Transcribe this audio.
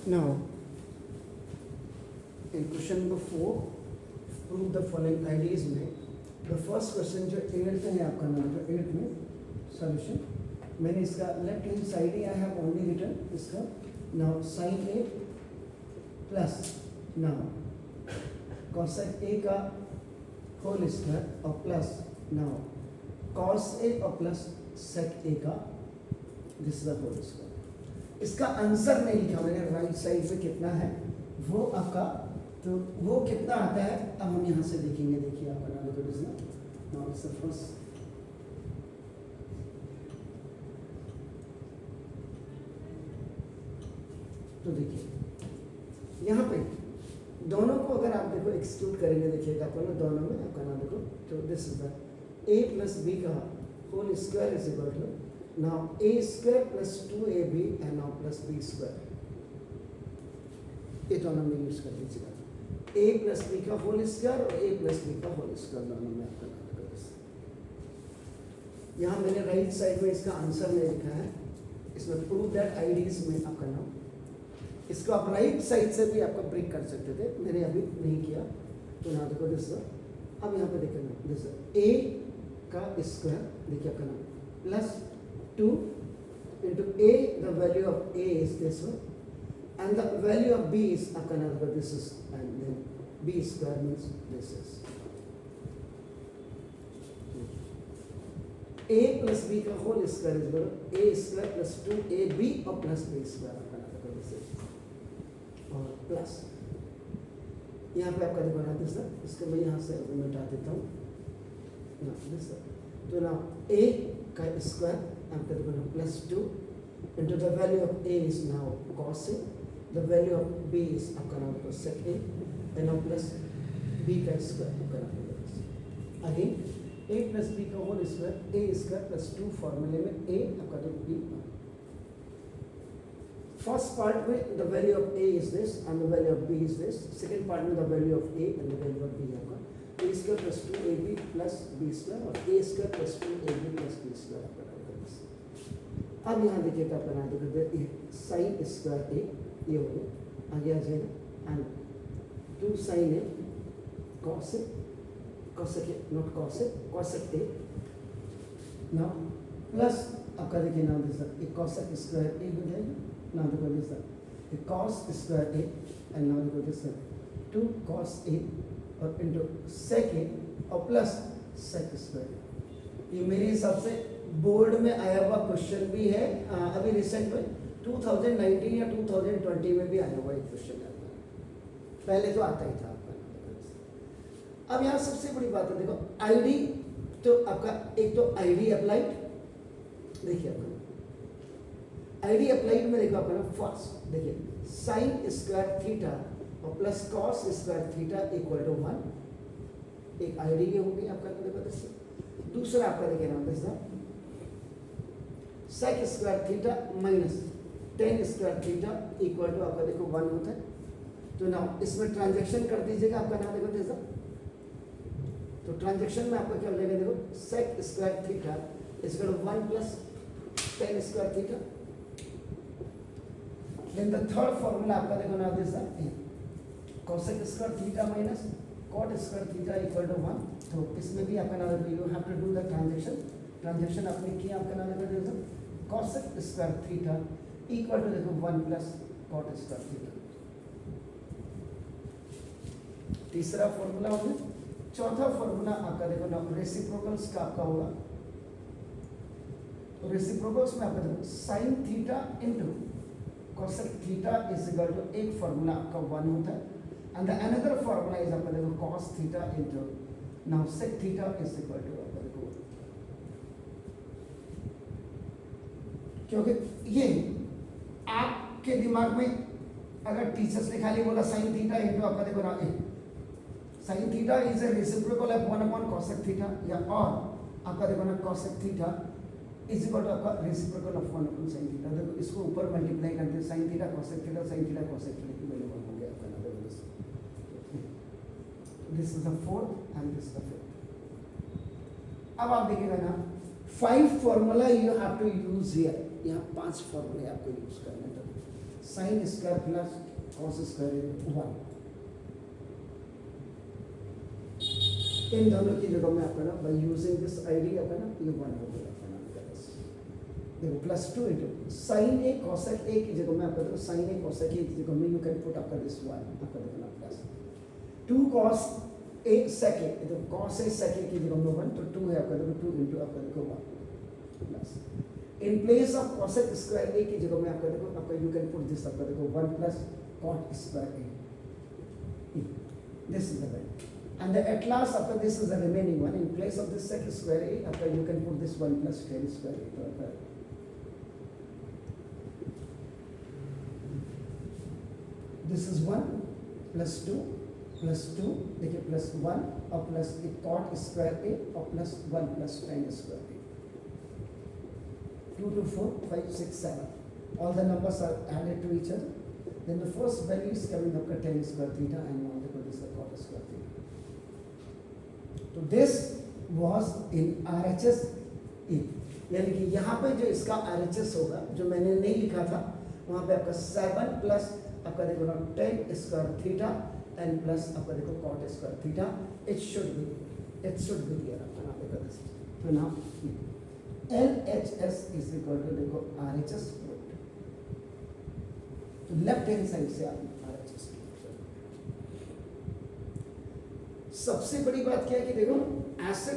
Now, in question number 4, prove the following ideas में the first question जो 8th है आपका नंबर 8th में solution मैंने इसका लेफ्ट हैंड साइड ही आई हैव ओनली रिटन इसका now sine A plus now cosec A का होल स्क्वायर और प्लस नाउ कॉस ए और प्लस सेक ए का दिस द होल स्क्वायर। इसका आंसर नहीं लिखा मैंने राइट साइड पे कितना है वो आपका, तो वो कितना आता है अब हम यहाँ से देखेंगे। देखिए आप बना लो नाउ इट्स द फर्स्ट, तो देखिए यहाँ पे दोनों को अगर आप देखो एक्सक्लूड करेंगे, देखिएगा अपन दोनों में आपका नाम देखो, तो this is the a plus B का whole square is equal to now a square plus 2ab and now plus b square. ये दोनों में यूज कर लीजिएगा a प्लस बी का होल स्क्वायर और a प्लस बी का होल स्क्वायर दोनों में आपका नाम देखो। यहाँ मैंने राइट साइड में इसका आंसर नहीं लिखा है, इसमें प्रूव दैट आईडीज में आपका नाम, इसको आप राइट साइड से भी आपका ब्रेक कर सकते थे, मैंने अभी नहीं किया। तो यहाँ देखो दिस, अब यहाँ पे देखो दिस a का स्क्वायर देखिए आपका नाम plus 2 into a the value of a is this one and the value of b is आपका नाम देखो this is and then b square means this is a plus b का whole square is equal a square plus 2ab और plus b square आपका नाम देखो this is और plus यहाँ पे आपका देखो ना दिस, इसको मैं यहाँ से मिटा देता हूँ दिस, तो ना a का स्क्वायर आपका देखो ना plus 2 into the value of a is now cos a, the value of b is आपका नाम को sec a and now plus b का स्क्वायर आपका नाम अगेन a प्लस b का whole square a square plus 2 फॉर्मूले में a आपका देखो b। First part में the value of a is this and the value of b is this. Second part में the value of a and the value of b आपका a square plus 2ab plus b square और a square plus 2ab plus b square आपका रहेगा। अब यहाँ देखिएगा आपका नाम देखो साइन स्क्वायर a ये हो गया, आगे आ जाएगा and 2 sine a cosec cosec not cosec cosec a now plus आपका देखिए नाम दिस एक cosec स्क्वायर a हो जाएगा। Now देखो this a cos square a and now देखो दिस 2 cos a और into sec a और प्लस sec square। ये मेरे हिसाब से बोर्ड में आया हुआ क्वेश्चन भी है, अभी रिसेंट में 2019 या 2020 में भी आया हुआ एक क्वेश्चन है, पहले तो आता ही था आपका। अब यहाँ सबसे बड़ी बात है देखो आईडी, तो आपका एक तो आईडी अप्लाइड, देखिए आपका आईडी अप्लाइड में देखो आपका फर्स्ट देखिए साइन स्क्वायर थीटा और plus cos square theta equal to 1, एक आईडी ये होगी आपका देखो दिस। दूसरा आपका देखिए नाम this sec square theta minus tan square theta equal to आपका देखो 1 होता है। तो नाउ इसमें ट्रांजैक्शन कर दीजिएगा आपका नाम देखो दिस, तो ट्रांजैक्शन में आपका क्या हो जाएगा देखो sec square theta equal to 1 plus tan square theta. Then the third formula आपका देखो ना this cosec square theta minus cot square theta equal to 1। तो इसमें भी आपका नाम देखो you have to do the transaction आपने किया आपका नाम देखो this cosec square theta equal to देखो 1 plus cot square theta। तीसरा फॉर्मूला हो गया। चौथा फॉर्मूला आपका देखो ना रेसिप्रोकल्स का आपका होगा, तो रेसिप्रोकल्स में आपका देखो sin theta into cosec theta is equal to एक फॉर्मूला आपका 1 होता है and the another formula is आपका देखो cos theta into now sec theta is equal to आपका देखो, क्योंकि ये आपके दिमाग में अगर टीचर्स ने खाली बोला sin थीटा इनटू आपका देखो ना sin theta is a reciprocal of 1 upon cosec theta, या और आपका देखो ना cosec theta is equal to आपका reciprocal of 1 upon sin theta. देखो इसको ऊपर मल्टीप्लाई करते हैं sin theta cosec theta sin theta cosec theta की वैल्यू 1 हो गया आपका नाम देखो this is the fourth and this the fifth. अब आप देखिएगा ना 5 formula you have to use here, यहाँ 5 फॉर्मूले आपको यूज करने हैं। Sine square plus cos square 1। इन दोनों की जगह में आपका ना बाई यूजिंग दिस आइडिया का ना ये 1 हो गया आपका ना देखो प्लस 2 इंटू साइन ए कॉसेक ए की जगह में आपका देखो साइन ए कॉसेक ए की जगह में यू कैन पुट आपका दिस 1 आपका देखो ना प्लस 2 कॉस ए सेक ए तो कॉस ए सेक ए की जगह में 1 तो 2 है आपका देखो 2 इंटू आपका देखो 1 plus in place of cosec square A की जगह में आपका देखो आपका यू कैन पुट दिस आपका देखो 1 plus cot square A this is the value and at last after this is the remaining one in place of this sec square a after you can put this 1 plus tan square a this is 1 plus 2 देखिए plus 1 और plus cot square a और plus 1 plus tan square a 2 to 4 5 6 7 all the numbers are added to each other then the first value is coming up tan square theta and now this is the cot square theta. तो this was in RHS E यानी कि यहाँ पे जो इसका RHS होगा जो मैंने नहीं लिखा था वहाँ पे आपका 7 प्लस आपका देखो ना tan square theta and plus आपका देखो cot square theta it should be here आपका नाम देखो दिस तो now LHS is equal to देखो RHS तो लेफ्ट हैंड साइड से आप RHS सबसे बड़ी बात क्या है कि देखो एसेट